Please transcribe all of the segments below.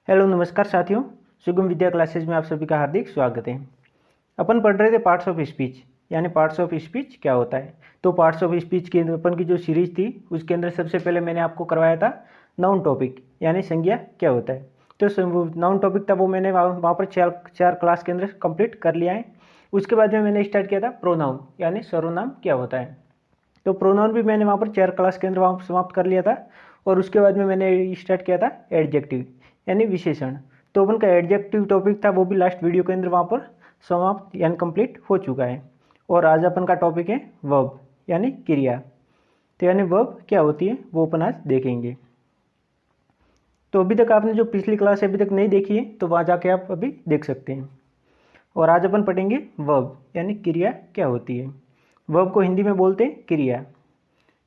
Hello नमस्कार साथियों, सुगम विद्या क्लासेज में आप सभी का हार्दिक स्वागत है। अपन पढ़ रहे थे पार्ट्स ऑफ स्पीच, यानी पार्ट्स ऑफ स्पीच क्या होता है। तो पार्ट्स ऑफ स्पीच की अपन की जो सीरीज थी उसके अंदर सबसे पहले मैंने आपको करवाया था नाउन टॉपिक, यानी संज्ञा क्या होता है। तो नाउन टॉपिक था वो मैंने वहाँ पर चार क्लास के अंदर कंप्लीट कर लिया है। उसके बाद में मैंने स्टार्ट किया था प्रोनाउन, यानी सर्वनाम क्या होता है। तो प्रोनाउन भी मैंने वहाँ पर 4 क्लास के अंदर वहाँ समाप्त कर लिया था। और उसके बाद में मैंने स्टार्ट किया था एडजेक्टिव, यानी विशेषण। तो अपन का एडजेक्टिव टॉपिक था वो भी लास्ट वीडियो के अंदर वहाँ पर समाप्त यानी कंप्लीट हो चुका है। और आज अपन का टॉपिक है वर्ब, यानी क्रिया। तो यानी वर्ब क्या होती है वो अपन आज देखेंगे। तो अभी तक आपने जो पिछली क्लास अभी तक नहीं देखी है तो वहाँ जाके आप अभी देख सकते हैं। और आज अपन पढ़ेंगे वर्ब, यानी क्रिया क्या होती है। वर्ब को हिंदी में बोलते हैं क्रिया।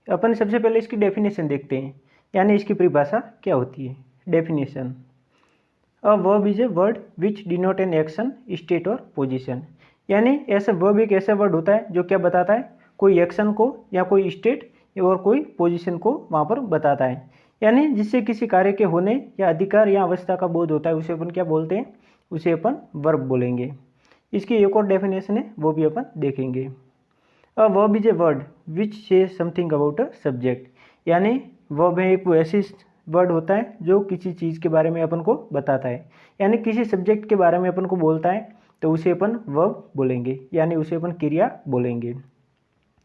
अपन सबसे पहले इसकी डेफिनेशन देखते हैं, यानी इसकी परिभाषा क्या होती है। Definition: a verb is a word which denote an action, state और पोजीशन। यानी ऐसा वर्ब एक ऐसा वर्ड होता है जो क्या बताता है, कोई एक्शन को या कोई स्टेट और कोई पोजीशन को वहाँ पर बताता है। यानी जिससे किसी कार्य के होने या अधिकार या अवस्था का बोध होता है उसे अपन क्या बोलते हैं, उसे अपन वर्ब बोलेंगे। इसकी एक और डेफिनेशन है वो भी अपन देखेंगे। A verb is a word which से समथिंग अबाउट अ सब्जेक्ट। यानी वर्ब है एक वो ऐसी वर्ड होता है जो किसी चीज़ के बारे में अपन को बताता है, यानी किसी सब्जेक्ट के बारे में अपन को बोलता है तो उसे अपन वर्ब बोलेंगे, यानी उसे अपन क्रिया बोलेंगे।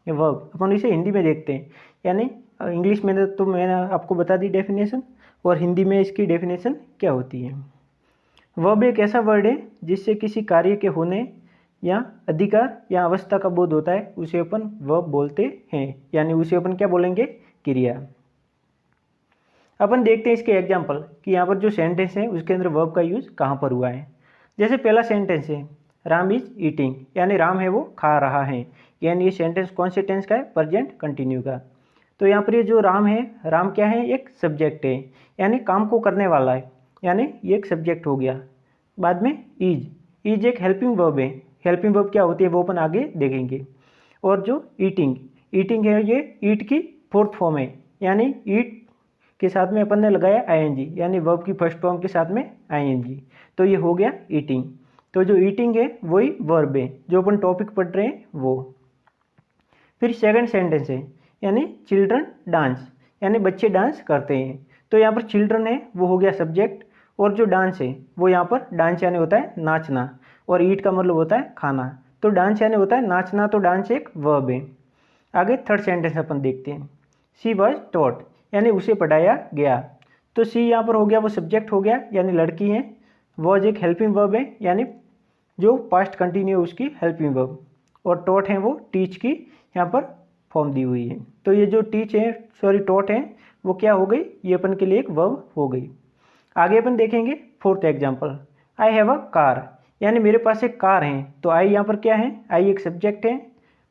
वर्ब अपन इसे हिंदी में देखते हैं, यानी इंग्लिश में तो मैंने आपको बता दी डेफिनेशन, और हिंदी में इसकी डेफिनेशन क्या होती है। वर्ब एक ऐसा वर्ड है जिससे किसी कार्य के होने या अधिकार या अवस्था का बोध होता है उसे अपन वर्ब बोलते हैं, यानी उसे अपन क्या बोलेंगे, क्रिया। अपन देखते हैं इसके एग्जाम्पल कि यहाँ पर जो सेंटेंस है उसके अंदर वर्ब का यूज कहाँ पर हुआ है। जैसे पहला सेंटेंस है राम इज ईटिंग, यानी राम है वो खा रहा है। यानी ये सेंटेंस कौन से टेंस का है, प्रेजेंट कंटिन्यू का। तो यहाँ पर ये जो राम है, राम क्या है, एक सब्जेक्ट है, यानी काम को करने वाला है, यानी ये एक सब्जेक्ट हो गया। बाद में इज एक हेल्पिंग वर्ब है। हेल्पिंग वर्ब क्या होती है वो अपन आगे देखेंगे। और जो ईटिंग है ये ईट की फोर्थ फॉर्म है, यानी ईट के साथ में अपन ने लगाया आईएनजी, यानी वर्ब की फर्स्ट फॉर्म के साथ में आईएनजी, तो ये हो गया ईटिंग। तो जो ईटिंग है वही वर्ब है जो अपन टॉपिक पढ़ रहे हैं वो। फिर सेकंड सेंटेंस है यानी चिल्ड्रन डांस, यानी बच्चे डांस करते हैं। तो यहाँ पर चिल्ड्रन है वो हो गया सब्जेक्ट, और जो डांस है वो यहाँ पर डांस यानी होता है नाचना, और ईट का मतलब होता है खाना। तो डांस यानी होता है नाचना, तो डांस एक वर्ब है। आगे थर्ड सेंटेंस अपन देखते हैं। शी वॉज टॉट, यानी उसे पढ़ाया गया। तो सी यहाँ पर हो गया वो सब्जेक्ट हो गया, यानी लड़की है। वॉज एक हेल्पिंग वर्ब है, यानी जो पास्ट कंटिन्यू उसकी हेल्पिंग वर्ब। और टॉट है वो टीच की यहाँ पर फॉर्म दी हुई है। तो ये जो टॉट है वो क्या हो गई, ये अपन के लिए एक वर्ब हो गई। आगे अपन देखेंगे fourth example. I have a car, यानी मेरे पास एक कार है। तो आई यहाँ पर क्या है, आई एक सब्जेक्ट है,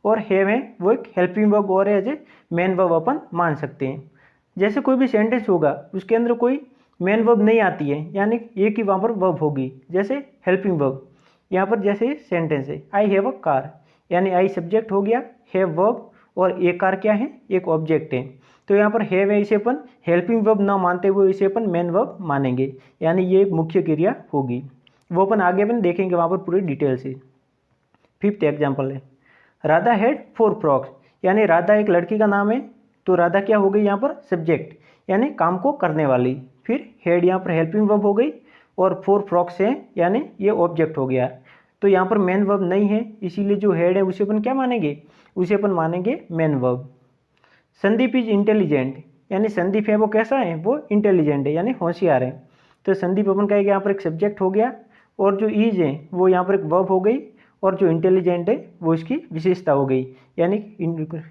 और हैव है वो एक हेल्पिंग वर्ब और एज ए मेन वर्ब अपन मान सकते हैं। जैसे कोई भी सेंटेंस होगा उसके अंदर कोई मेन वर्ब नहीं आती है, यानी एक ही वहाँ पर वर्ब होगी। जैसे हेल्पिंग वर्ब, यहाँ पर जैसे सेंटेंस है आई हैव अ कार, यानी आई सब्जेक्ट हो गया, हैव वर्ब, और ए कार क्या है, एक ऑब्जेक्ट है। तो यहाँ पर हैव है, इसे अपन हेल्पिंग वर्ब ना मानते हुए इसे अपन मेन वर्ब मानेंगे, यानी ये एक मुख्य क्रिया होगी। वो अपन आगे अपन देखेंगे वहाँ पर पूरी डिटेल से। फिफ्थ एग्जाम्पल है राधा हैड 4 फ्रॉक्स, यानी राधा एक लड़की का नाम है। तो राधा क्या हो गई यहाँ पर, सब्जेक्ट, यानी काम को करने वाली। फिर हेड यहाँ पर हेल्पिंग वर्ब हो गई, और 4 फ्रॉक्स है यानी ये ऑब्जेक्ट हो गया। तो यहाँ पर मेन वर्ब नहीं है, इसीलिए जो हेड है उसे अपन क्या मानेंगे, उसे अपन मानेंगे main verb. Sandeep is intelligent, यानी संदीप है वो कैसा है, वो इंटेलिजेंट है, यानी होशियार है। तो संदीप अपन का यहाँ पर एक सब्जेक्ट हो गया, और जो इज है वो यहाँ पर एक वर्ब हो गई, और जो इंटेलिजेंट है वो इसकी विशेषता हो गई। यानी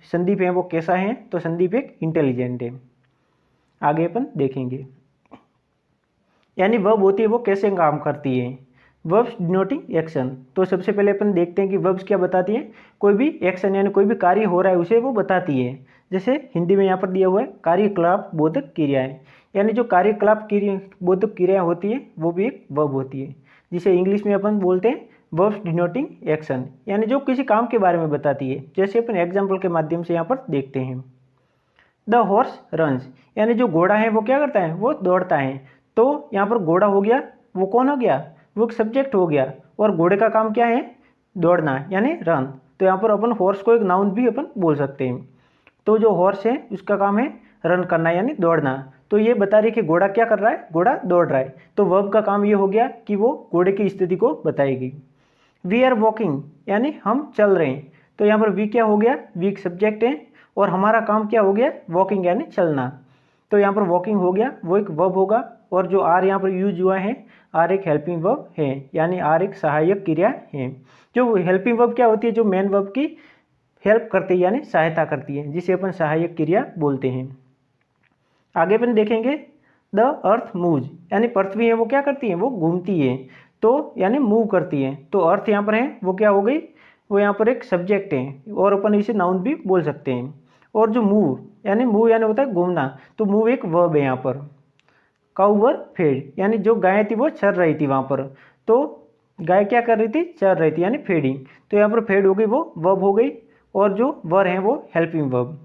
संदीप है वो कैसा है, तो संदीप एक इंटेलिजेंट है। आगे अपन देखेंगे यानी वर्ब होती है वो कैसे काम करती है। Verbs denoting action. तो सबसे पहले अपन देखते हैं कि वर्ब्स क्या बताती है, कोई भी एक्शन यानी कोई भी कार्य हो रहा है उसे वो बताती है। जैसे हिंदी में यहाँ पर दिया हुआ है कार्यकलाप बोधक क्रियाएं, यानी जो कार्यकलाप बोधक क्रियाएं होती है वो भी एक वर्ब होती है, जिसे इंग्लिश में अपन बोलते हैं वर्ब्स डिनोटिंग एक्शन, यानी जो किसी काम के बारे में बताती है। जैसे अपन एग्जाम्पल के माध्यम से यहाँ पर देखते हैं। द हॉर्स रन्स, यानी जो घोड़ा है वो क्या करता है, वो दौड़ता है। तो यहाँ पर घोड़ा हो गया, वो कौन हो गया, वो एक सब्जेक्ट हो गया, और घोड़े का काम क्या है, दौड़ना यानी रन। तो यहाँ पर अपन हॉर्स को एक नाउन भी अपन बोल सकते हैं। तो जो हॉर्स है उसका काम है रन करना यानी दौड़ना। तो ये बता रही है कि घोड़ा क्या कर रहा है, घोड़ा दौड़ रहा है। तो वर्ब का काम ये हो गया कि वो घोड़े की स्थिति को बताएगी। वी आर वॉकिंग यानी हम चल रहे हैं। तो यहाँ पर वी क्या हो गया, वी एक सब्जेक्ट है, और हमारा काम क्या हो गया, वॉकिंग यानी चलना। तो यहाँ पर वॉकिंग हो गया, वो एक वर्ब होगा, और जो आर यहाँ पर यूज हुआ है, आर एक हेल्पिंग वर्ब है, यानी आर एक सहायक क्रिया है। जो हेल्पिंग वर्ब क्या होती है, जो मेन वर्ब की हेल्प करती है यानी सहायता करती है, जिसे अपन सहायक क्रिया बोलते हैं। आगे अपन देखेंगे द अर्थ मूव्स, यानी पृथ्वी है वो क्या करती है, वो घूमती है, तो यानी मूव करती है। तो अर्थ यहाँ पर है वो क्या हो गई, वो यहाँ पर एक सब्जेक्ट है, और अपन इसे नाउन भी बोल सकते हैं। और जो मूव यानी होता है घूमना, तो मूव एक वर्ब है यहाँ पर। काउ वर फेड, यानी जो गाय थी वो चर रही थी वहाँ पर, तो गाय क्या कर रही थी, चर रही थी यानी फेडिंग। तो यहाँ पर फेड हो गई, वो वर्ब हो गई, और जो वर है वो helping verb.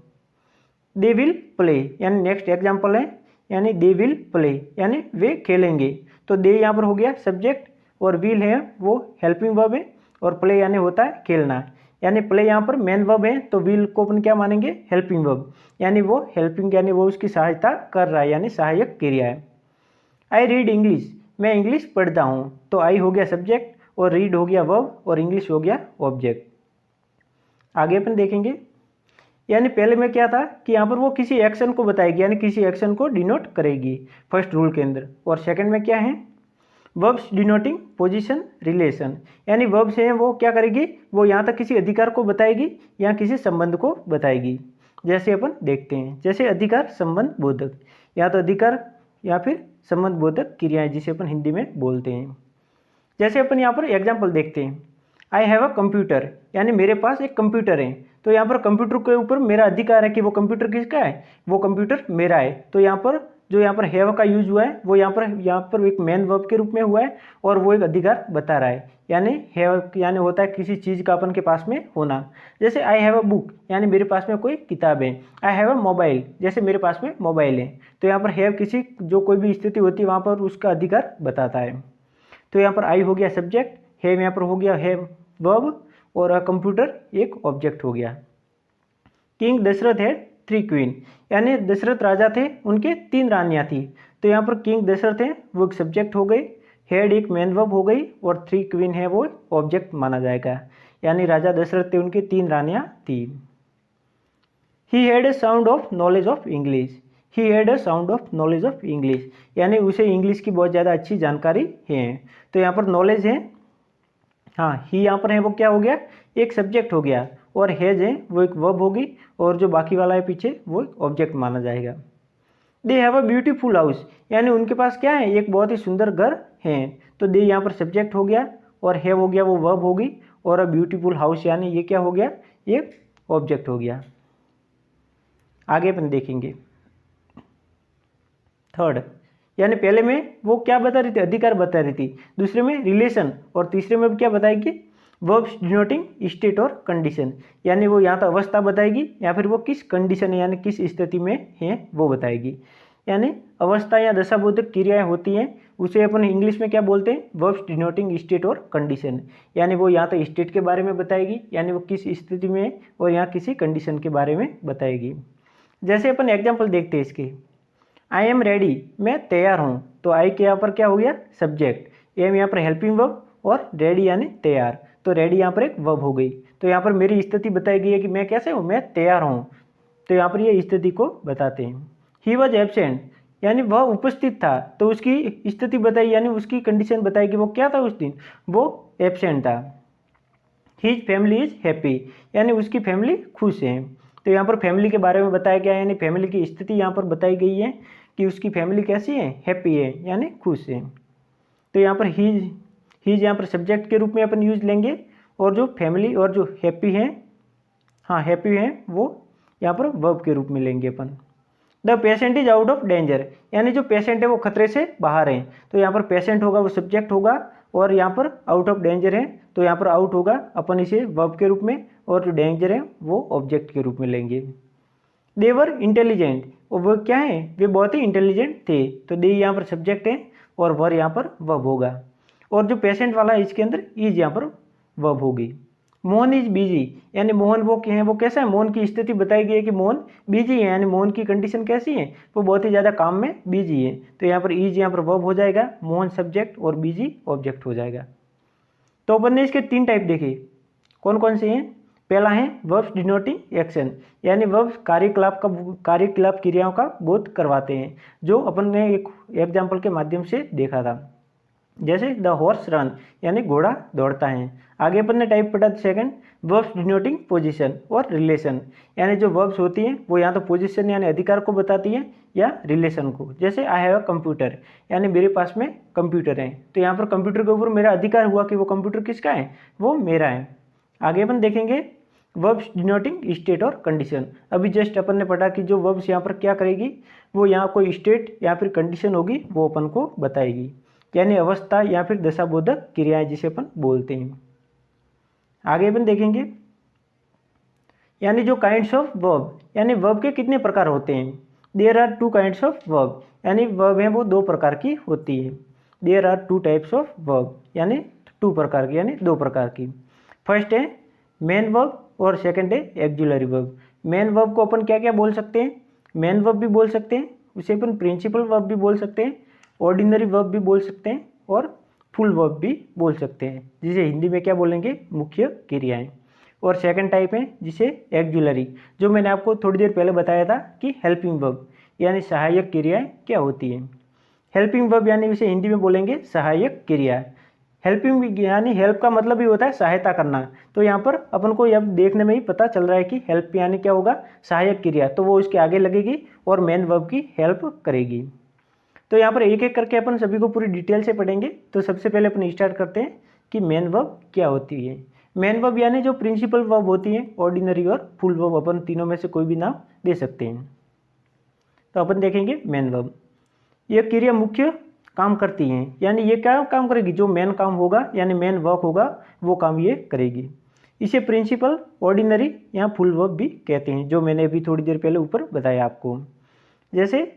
They will play, यानी नेक्स्ट एग्जाम्पल है, यानी दे विल प्ले यानी वे खेलेंगे। तो दे यहाँ पर हो गया सब्जेक्ट, और विल है वो हेल्पिंग वर्ब है, और प्ले यानी होता है खेलना, यानी प्ले यहाँ पर मेन वर्ब है, तो विल को अपन क्या मानेंगे, हेल्पिंग वर्ब, यानी वो हेल्पिंग यानी वो उसकी सहायता कर रहा है, यानी सहायक क्रिया है। आई रीड इंग्लिश, मैं इंग्लिश पढ़ता हूँ। तो आई हो गया सब्जेक्ट, और रीड हो गया वर्ब, और इंग्लिश हो गया ऑब्जेक्ट। आगे अपन देखेंगे, यानी पहले में क्या था कि यहाँ पर वो किसी एक्शन को बताएगी, यानी किसी एक्शन को डिनोट करेगी फर्स्ट रूल के अंदर। और सेकंड में क्या है, वर्ब्स डिनोटिंग पोजीशन रिलेशन, यानी वर्ब्स हैं वो क्या करेगी, वो यहाँ तक किसी अधिकार को बताएगी या किसी संबंध को बताएगी। जैसे अपन देखते हैं, जैसे अधिकार संबंध बोधक, या तो अधिकार या फिर संबंध बोधक क्रियाएं, जिसे अपन हिंदी में बोलते हैं। जैसे अपन यहाँ पर एग्जाम्पल देखते हैं, आई हैव अ कंप्यूटर, यानी मेरे पास एक कंप्यूटर है। तो यहाँ पर कंप्यूटर के ऊपर मेरा अधिकार है कि वो कंप्यूटर किसका है, वो कंप्यूटर मेरा है। तो यहाँ पर जो यहाँ पर हैव का यूज हुआ है वो यहाँ पर एक मेन वर्ब के रूप में हुआ है, और वो एक अधिकार बता रहा है, यानी हैव यानी होता है किसी चीज़ का अपन के पास में होना। जैसे आई हैव अ बुक, यानी मेरे पास में कोई किताब है। आई हैव अ मोबाइल, जैसे मेरे पास में मोबाइल है। तो यहाँ पर हैव किसी जो कोई भी स्थिति होती है वहाँ पर उसका अधिकार बताता है। तो यहाँ पर आई हो गया सब्जेक्ट, हैव यहाँ पर हो गया हैव वर्ब, और कंप्यूटर एक ऑब्जेक्ट हो गया। किंग दशरथ है 3 क्वीन, यानी दशरथ राजा थे, उनके 3 रानियाँ थी। तो यहाँ पर किंग दशरथ है वो एक सब्जेक्ट हो गई, हेड एक मेन वर्ब हो गई, और 3 क्वीन है वो ऑब्जेक्ट माना जाएगा, यानी राजा दशरथ थे उनकी 3 रानियाँ थी। He had a sound of knowledge of English, he had a sound of knowledge of English, यानी उसे इंग्लिश की बहुत ज़्यादा अच्छी जानकारी है। तो यहाँ पर नॉलेज है, हाँ ही यहाँ पर है वो क्या हो गया, एक सब्जेक्ट हो गया, और हैज है वो एक वर्ब होगी, और जो बाकी वाला है पीछे वो एक ऑब्जेक्ट माना जाएगा। They have a beautiful house, यानी उनके पास क्या है, एक बहुत ही सुंदर घर है। तो दे यहाँ पर सब्जेक्ट हो गया, और हैव हो गया वो वर्ब होगी, और अ ब्यूटीफुल हाउस यानी ये क्या हो गया, एक ऑब्जेक्ट हो गया। आगे अपन देखेंगे थर्ड, यानी पहले में वो क्या बता रही थी, अधिकार बता रही थी, दूसरे में रिलेशन, और तीसरे में क्या बताएगी, वर्ब्स डिनोटिंग स्टेट और कंडीशन, यानी वो यहाँ तो अवस्था बताएगी या फिर वो किस कंडीशन है यानी किस स्थिति में है वो बताएगी। यानी अवस्था या दशाबोधक क्रियाएं होती हैं, उसे अपन इंग्लिश में क्या बोलते हैं, वर्ब्स डिनोटिंग स्टेट और कंडीशन, यानी वो यहाँ तो स्टेट के बारे में बताएगी, यानी वो किस स्थिति में है, और यहाँ किसी कंडीशन के बारे में बताएगी। जैसे अपन एग्जाम्पल देखते हैं इसके, आई एम रेडी, मैं तैयार हूँ। तो आई के यहाँ पर क्या हो गया, सब्जेक्ट, एम यहाँ पर हेल्पिंग वर्ब, और रेडी यानी तैयार। तो रेडी यहाँ पर एक वर्ब हो गई। तो यहाँ पर मेरी स्थिति बताई गई है कि मैं कैसे हूँ, मैं तैयार हूँ। तो यहाँ पर ये स्थिति को बताते हैं। ही वॉज एबसेंट, यानी वह उपस्थित था, तो उसकी स्थिति बताई यानी उसकी कंडीशन बताई कि वो क्या था उस दिन, वो एबसेंट था। हिज फैमिली इज हैप्पी, यानी उसकी फैमिली खुश है। तो यहाँ पर फैमिली के बारे में बताया गया है, यानी फैमिली की स्थिति यहाँ पर बताई गई है कि उसकी फैमिली कैसी है, हैप्पी है यानी खुश है। तो यहाँ पर हीज यहाँ पर सब्जेक्ट के रूप में अपन यूज लेंगे, और जो फैमिली और जो हैप्पी है, हाँ हैप्पी है, वो यहाँ पर वर्ब के रूप में लेंगे अपन। The patient is out of danger, यानी जो पेशेंट है वो खतरे से बाहर है। तो यहाँ पर पेशेंट होगा वो सब्जेक्ट होगा, और यहाँ पर आउट ऑफ डेंजर है, तो यहाँ पर आउट होगा, अपन इसे वर्ब के रूप में, और जो डेंजर है वो ऑब्जेक्ट के रूप में लेंगे। दे वर इंटेलिजेंट, और वो क्या है, वे बहुत ही इंटेलिजेंट थे। तो दे यहाँ पर सब्जेक्ट है और वर यहाँ पर वर्ब होगा। और जो पेशेंट वाला है इसके अंदर इज यहाँ पर वर्ब होगी। मोहन इज बिजी, यानी मोहन वो क्या है, वो कैसा है, मोहन की स्थिति बताई गई है कि मोहन बिजी है, यानी मोहन की कंडीशन कैसी है, वो बहुत ही ज़्यादा काम में बिजी है। तो यहाँ पर इज यहाँ पर वर्ब हो जाएगा, मोहन सब्जेक्ट और बिजी ऑब्जेक्ट हो जाएगा। तो अपन ने इसके 3 टाइप देखे, कौन कौन से हैं। पहला है वर्ब्स डिनोटिंग एक्शन, यानी वर्ब्स कार्यकलाप क्रियाओं का बोध करवाते हैं, जो अपन ने एक एग्जाम्पल के माध्यम से देखा था। जैसे द हॉर्स रन, यानी घोड़ा दौड़ता है। आगे अपन ने टाइप पढ़ा सेकंड वर्ब्स डिनोटिंग पोजीशन और रिलेशन, यानी जो वर्ब्स होती हैं वो या तो पोजीशन यानी अधिकार को बताती है या रिलेशन को। जैसे आई हैव अ कंप्यूटर, यानी मेरे पास में कंप्यूटर है, तो यहाँ पर कंप्यूटर के ऊपर मेरा अधिकार हुआ कि वो कंप्यूटर किसका है, वो मेरा है। आगे अपन देखेंगे वर्ब्स डिनोटिंग स्टेट और कंडीशन। अभी जस्ट अपन ने पढ़ा कि जो वर्ब्स यहाँ पर क्या करेगी, वो यहाँ कोई स्टेट या फिर कंडीशन होगी वो अपन को बताएगी, यानी अवस्था या फिर दशाबोधक क्रियाएं जिसे अपन बोलते हैं। आगे अपन देखेंगे यानी जो काइंड्स ऑफ वर्ब, यानी वर्ब के कितने प्रकार होते हैं। There are 2 kinds of verb, यानी वर्ब है वो 2 प्रकार की होती है। There are 2 types of verb, यानी 2 प्रकार की, यानी 2 प्रकार की। फर्स्ट है मेन वर्ब और सेकंड है एक्जुलरी वर्ब। मेन वर्ब को अपन क्या क्या बोल सकते हैं, मेन वर्ब भी बोल सकते हैं, उसे अपन प्रिंसिपल वर्ब भी बोल सकते हैं, ऑर्डिनरी वर्ब भी बोल सकते हैं और फुल वर्ब भी बोल सकते हैं, जिसे हिंदी में क्या बोलेंगे, मुख्य क्रियाएं। और सेकंड टाइप है जिसे एक्जुलरी, जो मैंने आपको थोड़ी देर पहले बताया था कि हेल्पिंग वर्ब, यानी सहायक क्रियाएं क्या होती हैं। हेल्पिंग वर्ब यानी इसे हिंदी में बोलेंगे सहायक क्रिया। हेल्पिंग यानी हेल्प का मतलब ही होता है सहायता करना, तो यहाँ पर अपन को अब देखने में ही पता चल रहा है कि हेल्प यानी क्या होगा, सहायक क्रिया, तो वो इसके आगे लगेगी और मेन वर्ब की हेल्प करेगी। तो यहाँ पर एक एक करके अपन सभी को पूरी डिटेल से पढ़ेंगे। तो सबसे पहले अपन स्टार्ट करते हैं कि मेन वर्ब क्या होती है। मेन वर्ब यानी जो प्रिंसिपल वर्ब होती है, ऑर्डिनरी और फुल वर्ब, अपन तीनों में से कोई भी नाम दे सकते हैं। तो अपन देखेंगे मेन वर्ब, ये क्रिया मुख्य काम करती हैं, यानी ये क्या काम करेगी, जो मेन काम होगा यानी मेन वर्क होगा वो काम ये करेगी। इसे प्रिंसिपल, ऑर्डिनरी या फुल वर्ब भी कहते हैं, जो मैंने अभी थोड़ी देर पहले ऊपर बताया आपको। जैसे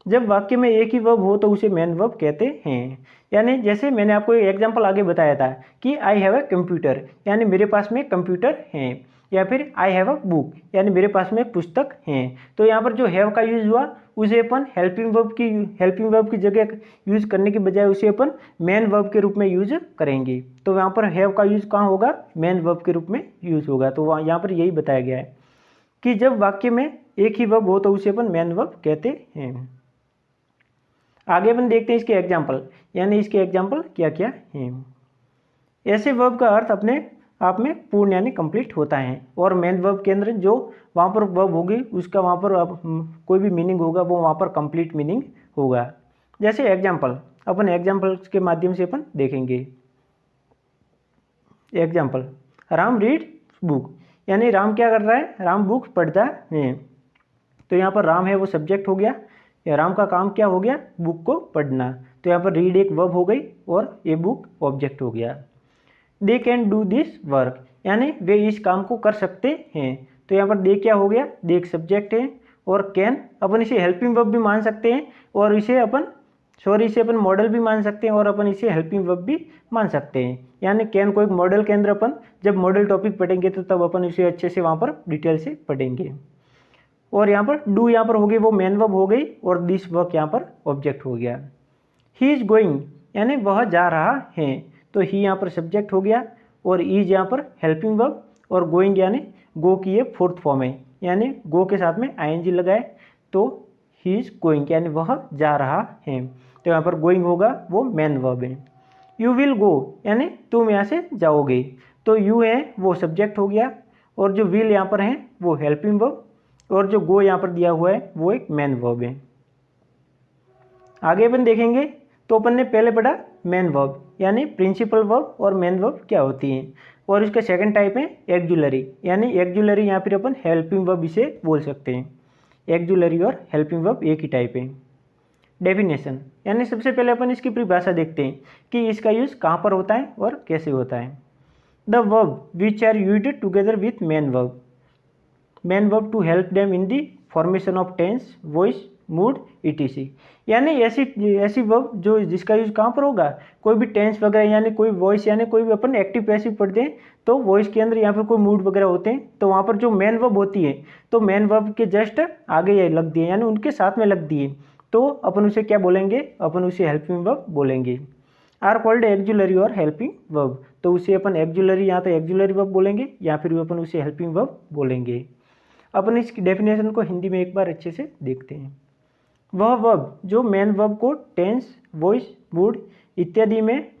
जब वाक्य में एक ही वर्ब हो तो उसे मेन वर्ब कहते हैं। यानी जैसे मैंने आपको एक एग्जांपल आगे बताया था कि आई हैव अ कंप्यूटर, यानी मेरे पास में कंप्यूटर है, या फिर आई हैव अ बुक, यानी मेरे पास में पुस्तक है। तो यहाँ पर जो हैव का यूज हुआ उसे अपन हेल्पिंग वर्ब की जगह यूज करने के बजाय उसे अपन मेन वर्ब के रूप में यूज करेंगे। तो यहाँ पर हैव का यूज कहाँ होगा, मेन वर्ब के रूप में यूज होगा। तो यहाँ पर यही बताया गया है कि जब वाक्य में एक ही वर्ब हो तो उसे अपन मेन वर्ब कहते हैं। आगे अपन देखते हैं इसके एग्जाम्पल, यानी इसके एग्जाम्पल क्या क्या हैं। ऐसे वर्ब का अर्थ अपने आप में पूर्ण यानी कंप्लीट होता है, और मेन वर्ब के अंदर जो वहाँ पर वर्ब होगी उसका वहाँ पर कोई भी मीनिंग होगा वो वहाँ पर कंप्लीट मीनिंग होगा। जैसे एग्जाम्पल, अपन एग्जाम्पल के माध्यम से अपन देखेंगे। एग्जाम्पल, राम रीड बुक, यानी राम क्या कर रहा है, राम बुक पढ़ता है। तो यहाँ पर राम है वो सब्जेक्ट हो गया, या राम का काम क्या हो गया, बुक को पढ़ना। तो यहाँ पर रीड एक वर्ब हो गई और ए बुक ऑब्जेक्ट हो गया। They can do this work, यानी वे इस काम को कर सकते हैं। तो यहाँ पर दे क्या हो गया, दे एक सब्जेक्ट है, और कैन अपन इसे हेल्पिंग वर्ब भी मान सकते हैं, और इसे अपन मॉडल भी मान सकते हैं, और अपन इसे हेल्पिंग वर्ब भी मान सकते हैं। यानी कैन को एक मॉडल के अंदर अपन जब मॉडल टॉपिक पढ़ेंगे तो तब अपन इसे अच्छे से वहाँ पर डिटेल से पढ़ेंगे। और यहाँ पर डू यहाँ पर हो गई वो मेन वर्ब हो गई, और दिस वर्क यहाँ पर ऑब्जेक्ट हो गया। ही इज गोइंग, यानी वह जा रहा है, तो ही यहाँ पर सब्जेक्ट हो गया, और इज यहाँ पर हेल्पिंग वर्ब, और गोइंग यानी गो की ये फोर्थ फॉर्म है, यानी गो के साथ में आईएनजी लगाए तो ही इज गोइंग, यानी वह जा रहा है। तो यहाँ पर गोइंग होगा वो मेन वर्ब है। यू विल गो, यानी तुम यहाँ से जाओगे, तो यू है वो सब्जेक्ट हो गया, और जो विल यहाँ पर है वो हेल्पिंग वर्ब, और जो गो यहाँ पर दिया हुआ है वो एक मेन वर्ब है। आगे अपन देखेंगे तो अपन ने पहले पढ़ा मेन वर्ब, यानी प्रिंसिपल वर्ब और मेन वर्ब क्या होती हैं, और इसका सेकंड टाइप है एक्जुलरी, यानी एक्जुलरी यहाँ फिर अपन हेल्पिंग वर्ब इसे बोल सकते हैं। एक्जुलरी और हेल्पिंग वर्ब एक ही टाइप है। डेफिनेशन, यानी सबसे पहले अपन इसकी परिभाषा देखते हैं कि इसका यूज कहाँ पर होता है और कैसे होता है। The verb which are used together with main verb to help them in the formation of tense, voice, mood, etc. यानी ऐसी वर्ब जो जिसका यूज कहाँ पर होगा, कोई भी टेंस वगैरह यानी कोई वॉइस यानी कोई भी अपन एक्टिव पैसिव पढ़ते हैं तो वॉइस के अंदर या फिर कोई मूड वगैरह होते हैं तो वहाँ पर जो मेन वर्ब होती है तो मेन वर्ब के जस्ट आगे ये लग दिए यानी उनके साथ में लग दिए तो अपन उसे क्या बोलेंगे, अपन उसे हेल्पिंग वर्ब बोलेंगे। आर कॉल्ड एक्जुलरी और हेल्पिंग वर्ब, तो उसे अपन एक्जुलरी यहाँ पे एक्जुलरी वर्ब बोलेंगे या फिर अपन उसे हेल्पिंग वर्ब बोलेंगे। अपन इसकी डेफिनेशन को हिंदी में एक बार अच्छे से देखते हैं। वह वर्ब जो मेन वर्ब को टेंस, वॉइस, मूड इत्यादि में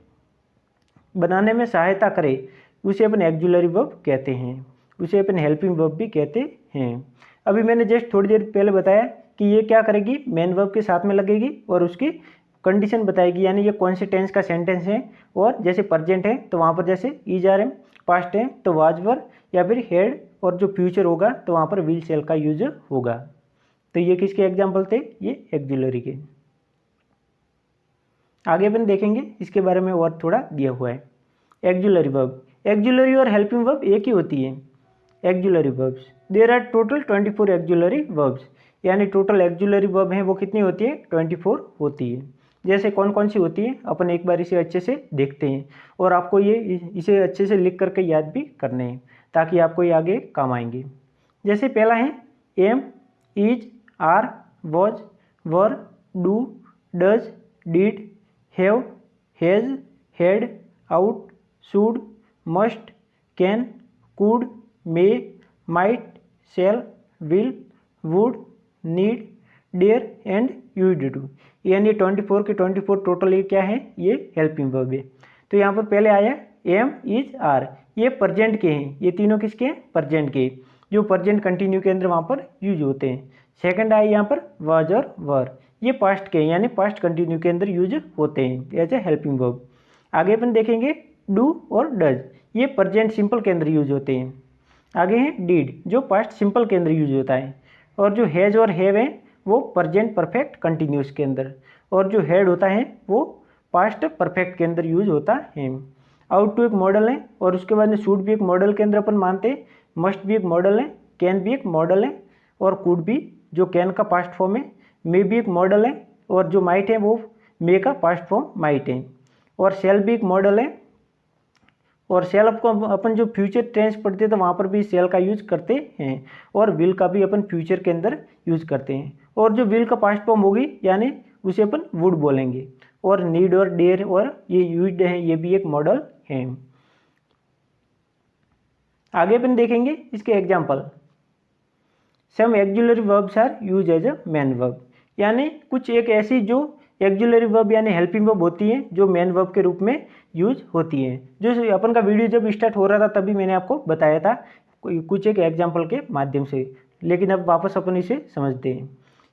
बनाने में सहायता करे उसे अपन एक्जुलरी वर्ब कहते हैं, उसे अपन हेल्पिंग वर्ब भी कहते हैं। अभी मैंने जस्ट थोड़ी देर पहले बताया कि ये क्या करेगी, मेन वर्ब के साथ में लगेगी और उसकी कंडीशन बताएगी, यानी ये कौन से टेंस का सेंटेंस है। और जैसे प्रेजेंट है तो वहाँ पर जैसे इज आर एम, पास्ट है तो वाज वर या फिर हैड, और जो फ्यूचर होगा तो वहाँ पर विल शेल का यूज होगा। तो ये किसके एग्जाम्पल थे, ये एक्जुलरी के। आगे अपन देखेंगे इसके बारे में और थोड़ा दिया हुआ है। एक्जुलरी वर्ब, एक्जुलरी और हेल्पिंग वर्ब एक ही होती है। Auxiliary verbs, there are total 24 auxiliary verbs, यानी टोटल एक्जुलरी वर्ब हैं वो कितनी होती है, 24 होती है। जैसे कौन कौन सी होती है अपन एक बार इसे अच्छे से देखते हैं और आपको ये इसे अच्छे से लिख करके याद भी करने हैं ताकि आपको ये आगे काम आएंगे। जैसे पहला है am, is, are, was, were, do, does, did, have, has, had, ought, should, must, can, could, may, might, shall, will, would, need, dare and used to, यानी 24 के 24 टोटल ये क्या है, ये हेल्पिंग वर्ब है। तो यहाँ पर पहले आया एम, इज, आर, ये प्रेजेंट के हैं, ये तीनों किसके हैं, प्रेजेंट के, जो प्रेजेंट कंटिन्यू के अंदर वहाँ पर यूज होते हैं। सेकंड आए यहाँ पर वाज और वर, ये पास्ट के यानी पास्ट कंटिन्यू के अंदर यूज होते हैं एज ए हेल्पिंग वर्ब। आगे अपन देखेंगे डू और डज, ये प्रेजेंट सिंपल के अंदर यूज होते हैं। आगे है डिड, जो पास्ट सिंपल के अंदर यूज होता है। और जो हैज और हैव है वो प्रेजेंट परफेक्ट कंटिन्यूस के अंदर, और जो हैड होता है वो पास्ट परफेक्ट के अंदर यूज होता है। आउट टू एक मॉडल है और उसके बाद में शुड भी एक मॉडल के अंदर अपन मानते हैं, मस्ट भी एक मॉडल है, कैन भी एक मॉडल है, और कुड भी जो कैन का पास्ट फॉर्म है, मे भी एक मॉडल है, और जो माइट है वो मे का पास्ट फॉर्म माइट है, और शेल भी एक मॉडल है। और शेल अपन जो फ्यूचर टेंस पढ़ते हैं तो वहाँ पर भी शेल का यूज करते हैं, और विल का भी अपन फ्यूचर के अंदर यूज करते हैं। और जो विल का पास्ट फॉर्म होगी यानी उसे अपन वुड बोलेंगे। और नीड और डेयर और ये यूज्ड है, ये भी एक मॉडल है। आगे अपन देखेंगे इसके example. Some auxiliary verbs are used as a main verb, यानी कुछ एक ऐसी जो एक्जुलरी वर्ब यानी हेल्पिंग वर्ब होती है जो मेन वर्ब के रूप में यूज होती है। जो अपन का वीडियो जब स्टार्ट हो रहा था तभी मैंने आपको बताया था कुछ एक एग्जाम्पल के माध्यम से, लेकिन अब वापस अपन इसे समझते हैं।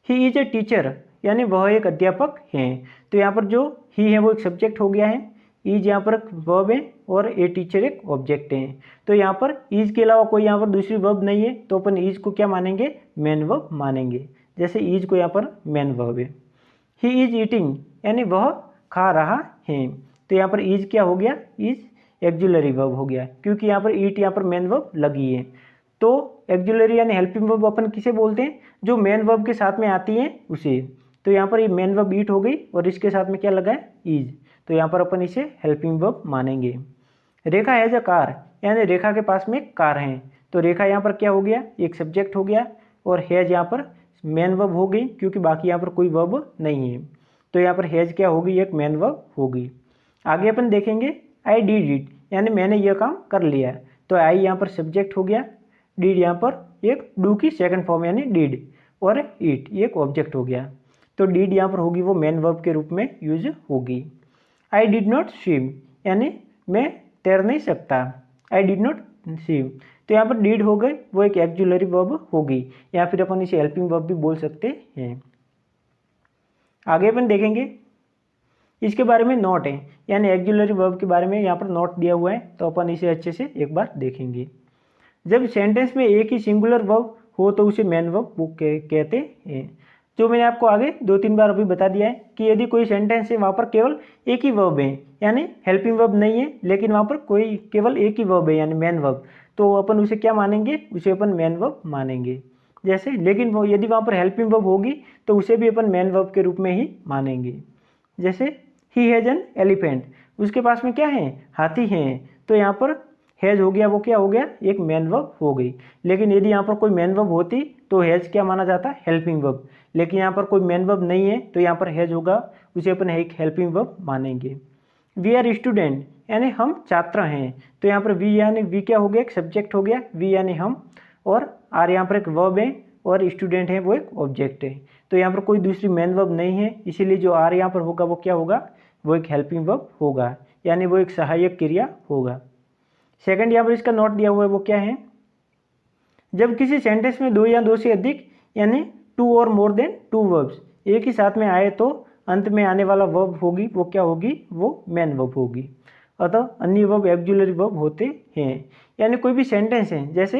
ही इज ए टीचर, यानी वह एक अध्यापक हैं। तो यहाँ पर जो ही है वो एक सब्जेक्ट हो गया है, इज यहाँ पर वर्ब है और ए टीचर एक ऑब्जेक्ट है। तो यहाँ पर इज के अलावा कोई यहाँ पर दूसरी वर्ब नहीं है तो अपन इज को क्या मानेंगे, मेन वर्ब मानेंगे। जैसे इज को यहाँ पर मेन वर्ब है। ही इज ईटिंग, यानी वह खा रहा है। तो यहाँ पर इज क्या हो गया, इज एक्जुलरी वर्ब हो गया, क्योंकि यहाँ पर ईट यहाँ पर मेन वर्ब लगी है। तो एक्जुलरी यानी हेल्पिंग वर्ब अपन किसे बोलते हैं, जो मेन वर्ब के साथ में आती है उसे। तो यहाँ पर ये मेन वर्ब ईट हो गई और इसके साथ में क्या लगा है, इज, तो यहाँ पर अपन इसे हेल्पिंग वर्ब मानेंगे। रेखा हैज अ कार, यानी रेखा के पास में कार है। तो रेखा यहाँ पर क्या हो गया, एक सब्जेक्ट हो गया, और हैज यहाँ पर मेन वर्ब हो गई क्योंकि बाकी यहाँ पर कोई वर्ब नहीं है। तो यहाँ पर हैज क्या होगी, एक मेन वर्ब होगी। आगे अपन देखेंगे आई डिड इट, यानी मैंने यह काम कर लिया। तो आई यहाँ पर सब्जेक्ट हो गया, डिड यहाँ पर एक डू की सेकंड फॉर्म यानी डिड, और इट एक ऑब्जेक्ट हो गया। तो डिड यहाँ पर होगी वो मेन वर्ब के रूप में यूज होगी। आई डिड नॉट स्विम, यानी मैं तैर नहीं सकता, आई डिड नॉट स्विम। तो यहाँ पर डिड हो गई वो एक एक्जुलरी वर्ब होगी, या फिर अपन इसे हेल्पिंग वर्ब भी बोल सकते हैं। आगे अपन देखेंगे इसके बारे में नॉट है, यानी एक्जुलरी वर्ब के बारे में यहाँ पर नॉट दिया हुआ है, तो अपन इसे अच्छे से एक बार देखेंगे। जब सेंटेंस में एक ही सिंगुलर वर्ब हो तो उसे मेन वर्ब कहते हैं। जो मैंने आपको आगे 2-3 बार अभी बता दिया है कि यदि कोई सेंटेंस है वहाँ पर केवल एक ही वर्ब है, यानी हेल्पिंग वर्ब नहीं है, लेकिन वहाँ पर कोई केवल एक ही वर्ब है यानी मेन वर्ब, तो अपन उसे क्या मानेंगे, उसे अपन मेन वर्ब मानेंगे। जैसे, लेकिन वो यदि वहाँ पर हेल्पिंग वर्ब होगी तो उसे भी अपन मेन वर्ब के रूप में ही मानेंगे। जैसे ही हैज़ एन एलिफेंट, उसके पास में क्या है, हाथी हैं, तो यहाँ पर हैज़ हो गया, वो क्या हो गया, एक मेन वर्ब हो गई। लेकिन यदि यहाँ पर कोई मेन वर्ब होती तो हैज़ क्या माना जाता, हेल्पिंग वर्ब। लेकिन यहाँ पर कोई मेन वर्ब नहीं है तो यहाँ पर हैज़ होगा, उसे अपन एक हेल्पिंग वर्ब मानेंगे। वी आर स्टूडेंट, यानी हम छात्र हैं, तो यहाँ पर वी यानी वी क्या हो गया, एक सब्जेक्ट हो गया, वी यानी हम, और आर यहाँ पर एक वर्ब है, और स्टूडेंट है वो एक ऑब्जेक्ट है। तो यहाँ पर कोई दूसरी मेन वर्ब नहीं है, इसीलिए जो आर यहाँ पर होगा वो क्या होगा, वो एक हेल्पिंग वर्ब होगा, यानी वो एक सहायक क्रिया होगा। सेकंड यहाँ पर इसका नोट दिया हुआ है, वो क्या है, जब किसी सेंटेंस में दो या दो से अधिक यानी टू और मोर देन टू वर्ब्स एक ही साथ में आए तो अंत में आने वाला वर्ब होगी वो क्या होगी, वो मेन वर्ब होगी। अतः अन्य वर्ब ऑक्सिलरी वर्ब होते हैं। यानी कोई भी सेंटेंस है, जैसे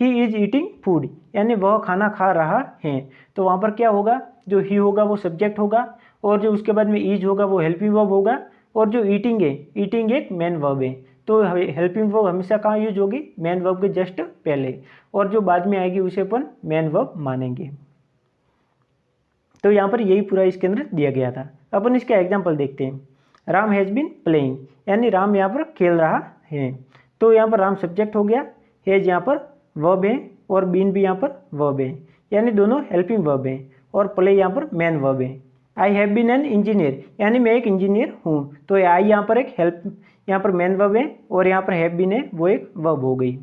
ही इज ईटिंग फूड, यानी वह खाना खा रहा है, तो वहाँ पर क्या होगा, जो ही होगा वो सब्जेक्ट होगा, और जो उसके बाद में इज होगा वो हेल्पिंग वर्ब होगा, और जो ईटिंग है, ईटिंग एक मेन वर्ब है। तो हेल्पिंग वर्ब हमेशा कहाँ यूज होगी, मेन वर्ब के जस्ट पहले, और जो बाद में आएगी उसे अपन मेन वर्ब मानेंगे। तो यहाँ पर यही पूरा इसके अंदर दिया गया था। अपन इसका एग्जाम्पल देखते हैं। राम हैज़ बिन प्लेइंग, यानी राम यहाँ पर खेल रहा है, तो यहाँ पर राम सब्जेक्ट हो गया, हैज़ यहाँ पर वर्ब है, और बीन भी यहाँ पर वर्ब है, यानी दोनों हेल्पिंग वर्ब हैं, और प्ले यहाँ पर मेन वर्ब है। I have been an engineer, यानी मैं एक इंजीनियर हूँ, तो आई यहाँ पर एक हेल्प, यहाँ पर मेन वर्ब है, और यहाँ पर हैव बीन है वो एक वर्ब हो गई।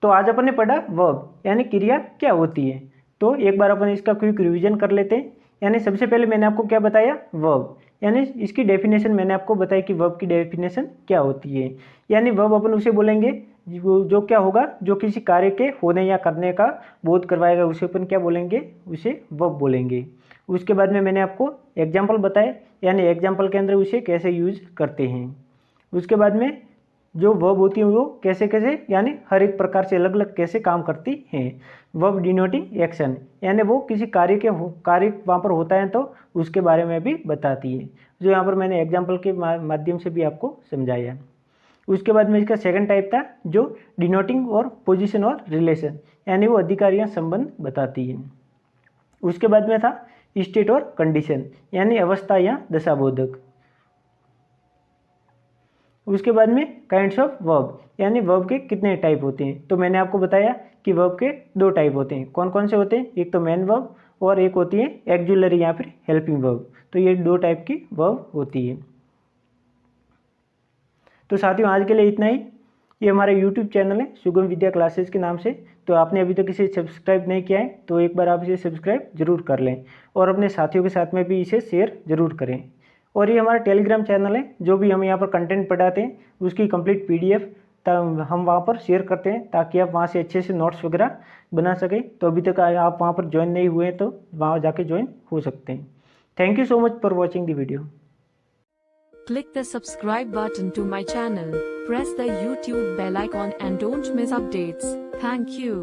तो आज अपन ने पढ़ा वर्ब यानी क्रिया क्या होती है। तो एक बार अपन इसका क्विक रिवीजन कर लेते हैं। यानी सबसे पहले मैंने आपको क्या बताया, वर्ब, यानी इसकी डेफिनेशन मैंने आपको बताई कि वर्ब की डेफिनेशन क्या होती है। यानी वर्ब अपन उसे बोलेंगे जो क्या होगा, जो किसी कार्य के होने या करने का बोध करवाएगा, उसे अपन क्या बोलेंगे, उसे वर्ब बोलेंगे। उसके बाद में मैंने आपको एग्जाम्पल बताए, यानी एग्जाम्पल के अंदर उसे कैसे यूज करते हैं। उसके बाद में जो वर्ब होती है वो कैसे कैसे, यानी हर एक प्रकार से अलग अलग कैसे काम करती हैं। वर्ब डिनोटिंग एक्शन, यानी वो किसी कार्य वहाँ पर होता है तो उसके बारे में भी बताती है, जो यहाँ पर मैंने एग्जाम्पल के माध्यम से भी आपको समझाया। उसके बाद में इसका सेकंड टाइप था जो डिनोटिंग और पोजीशन और रिलेशन, यानी वो अधिकार या संबंध बताती है। उसके बाद में था स्टेट और कंडीशन, यानी अवस्था या दशाबोधक। उसके बाद में काइंड्स ऑफ वर्ब, यानी वर्ब के कितने टाइप होते हैं। तो मैंने आपको बताया कि वर्ब के दो टाइप होते हैं। कौन कौन से होते हैं, एक तो मेन वर्ब और एक होती है ऑक्सिलरी या फिर हेल्पिंग वर्ब। तो ये दो टाइप की वर्ब होती है। तो साथियों आज के लिए इतना ही। ये हमारा यूट्यूब चैनल है सुगम विद्या क्लासेस के नाम से। तो आपने अभी तक इसे सब्सक्राइब नहीं किया है तो एक बार आप इसे सब्सक्राइब जरूर कर लें, और अपने साथियों के साथ में भी इसे शेयर जरूर करें। और ये हमारा टेलीग्राम चैनल है, जो भी हम यहाँ पर कंटेंट पढ़ाते हैं उसकी कंप्लीट PDF हम वहाँ पर शेयर करते हैं, ताकि आप वहाँ से अच्छे से नोट्स वगैरह बना सकें। तो अभी तक आप वहाँ पर ज्वाइन नहीं हुए हैं तो वहाँ जाके ज्वाइन हो सकते हैं। Thank you so much for watching the video. Click the subscribe button to my channel, press the YouTube bell icon and don't miss updates. Thank you.